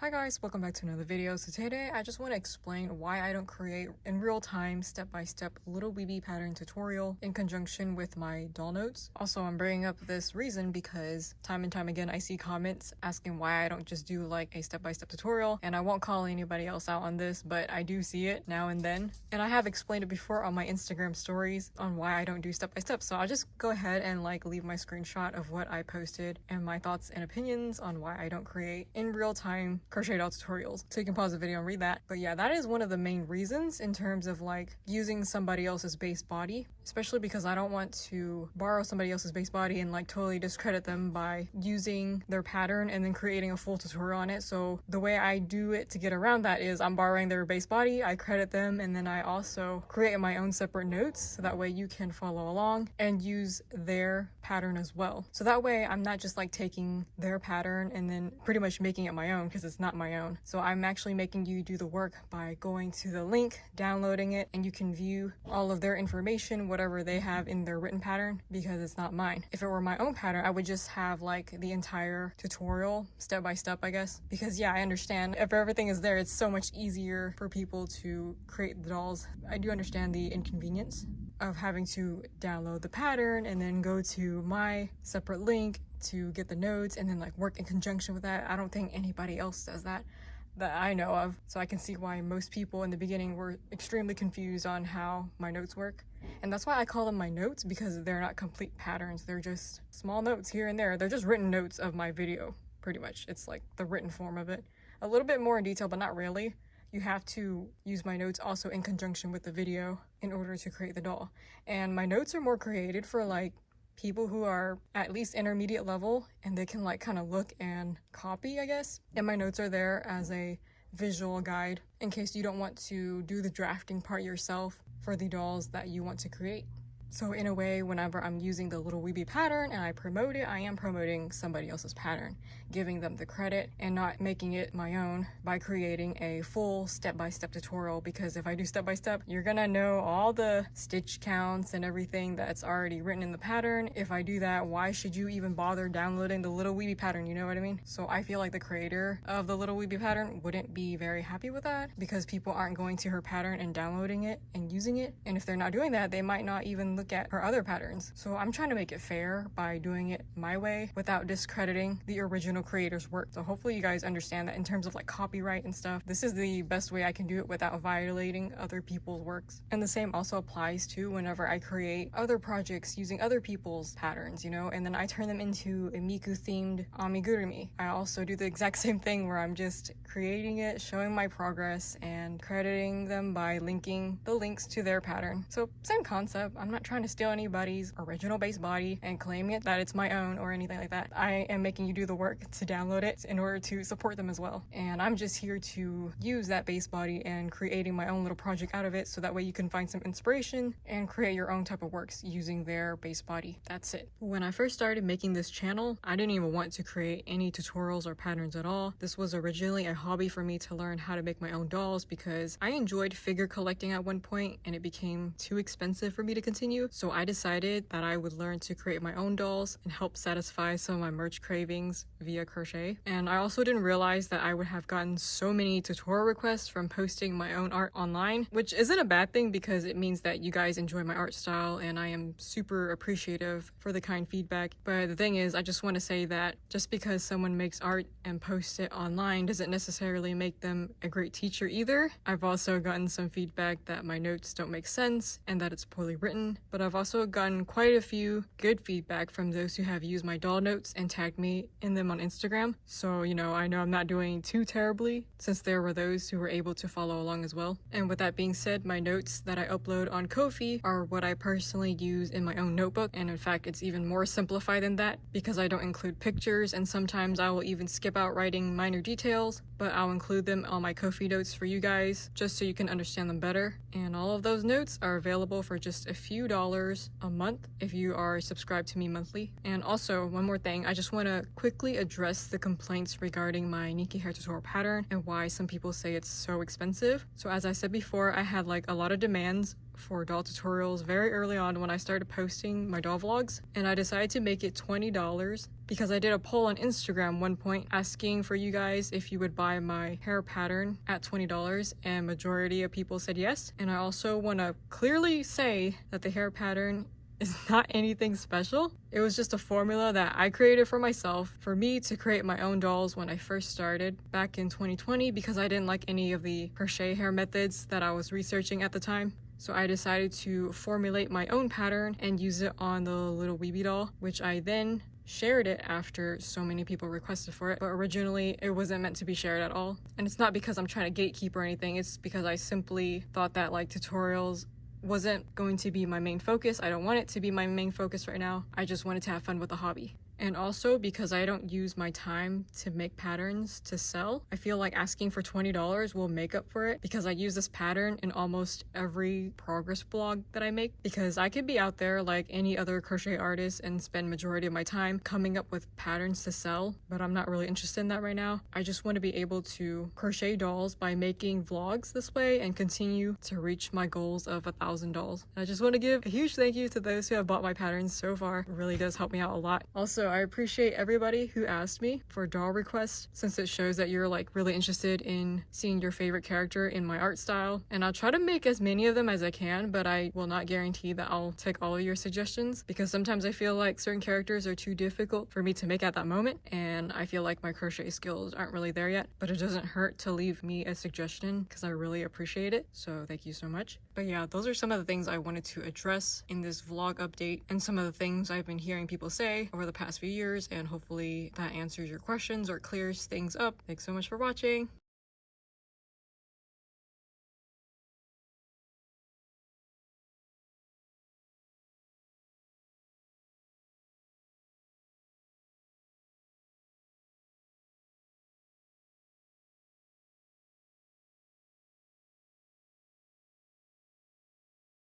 Hi guys, welcome back to another video. So today I just want to explain why I don't create in real time step-by-step little weeby pattern tutorial in conjunction with my doll notes. Also, I'm bringing up this reason because time and time again I see comments asking why I don't just do like a step-by-step tutorial, and I won't call anybody else out on this, but I do see it now and then, and I have explained it before on my Instagram stories on why I don't do step-by-step. So I'll just go ahead and like leave my screenshot of what I posted and my thoughts and opinions on why I don't create in real time crochet doll tutorials, so you can pause the video and read that. But yeah, that is one of the main reasons in terms of like using somebody else's base body, especially because I don't want to borrow somebody else's base body and like totally discredit them by using their pattern and then creating a full tutorial on it. So the way I do it to get around that is I'm borrowing their base body, I credit them, and then I also create my own separate notes so that way you can follow along and use their pattern as well. So that way I'm not just like taking their pattern and then pretty much making it my own, because it's not my own. So I'm actually making you do the work by going to the link, downloading it, and you can view all of their information, whatever they have in their written pattern, because it's not mine. If it were my own pattern, I would just have like the entire tutorial step by step, I guess, because yeah, I understand if everything is there, it's so much easier for people to create the dolls. I do understand the inconvenience of having to download the pattern and then go to my separate link to get the notes and then like work in conjunction with that. I don't think anybody else does that I know of. So I can see why most people in the beginning were extremely confused on how my notes work. And that's why I call them my notes, because they're not complete patterns. They're just small notes here and there. They're just written notes of my video, pretty much. It's like the written form of it. A little bit more in detail, but not really. You have to use my notes also in conjunction with the video in order to create the doll. And my notes are more created for like people who are at least intermediate level and they can like kind of look and copy, I guess. And my notes are there as a visual guide in case you don't want to do the drafting part yourself for the dolls that you want to create. So in a way, whenever I'm using the little weeby pattern and I promote it, I am promoting somebody else's pattern, giving them the credit and not making it my own by creating a full step-by-step tutorial. Because if I do step-by-step, you're gonna know all the stitch counts and everything that's already written in the pattern. If I do that, why should you even bother downloading the little weeby pattern? You know what I mean? So I feel like the creator of the little weeby pattern wouldn't be very happy with that, because people aren't going to her pattern and downloading it and using it. And if they're not doing that, they might not even look at her other patterns. So I'm trying to make it fair by doing it my way without discrediting the original creator's work. So hopefully you guys understand that in terms of like copyright and stuff, this is the best way I can do it without violating other people's works. And the same also applies to whenever I create other projects using other people's patterns, you know, and then I turn them into a Miku themed amigurumi. I also do the exact same thing where I'm just creating it, showing my progress, and crediting them by linking the links to their pattern. So same concept. I'm not trying to steal anybody's original base body and claiming it that it's my own or anything like that. I am making you do the work to download it in order to support them as well. And I'm just here to use that base body and creating my own little project out of it, so that way you can find some inspiration and create your own type of works using their base body. That's it. When I first started making this channel, I didn't even want to create any tutorials or patterns at all. This was originally a hobby for me to learn how to make my own dolls, because I enjoyed figure collecting at one point and it became too expensive for me to continue. So I decided that I would learn to create my own dolls and help satisfy some of my merch cravings via crochet. And I also didn't realize that I would have gotten so many tutorial requests from posting my own art online, which isn't a bad thing because it means that you guys enjoy my art style, and I am super appreciative for the kind feedback. But the thing is, I just want to say that just because someone makes art and posts it online doesn't necessarily make them a great teacher either. I've also gotten some feedback that my notes don't make sense and that it's poorly written, but I've also gotten quite a few good feedback from those who have used my doll notes and tagged me in them on Instagram. So, you know, I know I'm not doing too terribly, since there were those who were able to follow along as well. And with that being said, my notes that I upload on Ko-fi are what I personally use in my own notebook. And in fact, it's even more simplified than that, because I don't include pictures, and sometimes I will even skip out writing minor details, but I'll include them on my Ko-fi notes for you guys just so you can understand them better. And all of those notes are available for just a few dollars a month if you are subscribed to me monthly. And also, one more thing, I just want to quickly address the complaints regarding my Nikki hair tutorial pattern and why some people say it's so expensive. So as I said before, I had like a lot of demands for doll tutorials very early on when I started posting my doll vlogs, and I decided to make it $20 because I did a poll on Instagram one point asking for you guys if you would buy my hair pattern at $20, and majority of people said yes. And I also want to clearly say that the hair pattern is not anything special. It was just a formula that I created for myself for me to create my own dolls when I first started back in 2020 because I didn't like any of the crochet hair methods that I was researching at the time. So I decided to formulate my own pattern and use it on the little Weeby doll, which I then shared it after so many people requested for it. But originally it wasn't meant to be shared at all. And it's not because I'm trying to gatekeep or anything. It's because I simply thought that like tutorials wasn't going to be my main focus. I don't want it to be my main focus right now. I just wanted to have fun with the hobby. And also because I don't use my time to make patterns to sell, I feel like asking for $20 will make up for it because I use this pattern in almost every progress vlog that I make, because I could be out there like any other crochet artist and spend majority of my time coming up with patterns to sell, but I'm not really interested in that right now. I just want to be able to crochet dolls by making vlogs this way and continue to reach my goals of 1,000 dolls. And I just want to give a huge thank you to those who have bought my patterns so far. It really does help me out a lot. Also, I appreciate everybody who asked me for doll requests, since it shows that you're like really interested in seeing your favorite character in my art style. And I'll try to make as many of them as I can, but I will not guarantee that I'll take all of your suggestions, because sometimes I feel like certain characters are too difficult for me to make at that moment, and I feel like my crochet skills aren't really there yet. But it doesn't hurt to leave me a suggestion because I really appreciate it, so thank you so much. But yeah, those are some of the things I wanted to address in this vlog update, and some of the things I've been hearing people say over the past few years, and hopefully that answers your questions or clears things up. Thanks so much for watching.